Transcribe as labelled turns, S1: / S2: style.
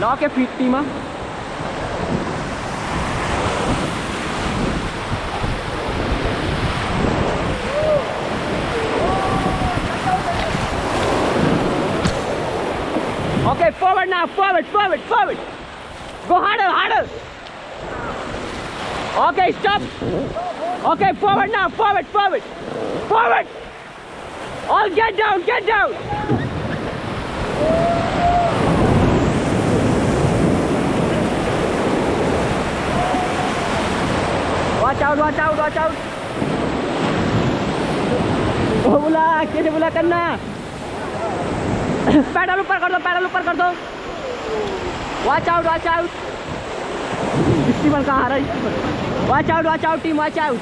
S1: Lock है feet team Okay, forward now, forward. Go harder. Okay, stop. Okay, forward now, forward. All get down. Watch out. बोला कैसे बोला करना pedal ऊपर कर दो वॉच आउट स्टीमर कहाँ आ रहा है watch out team watch out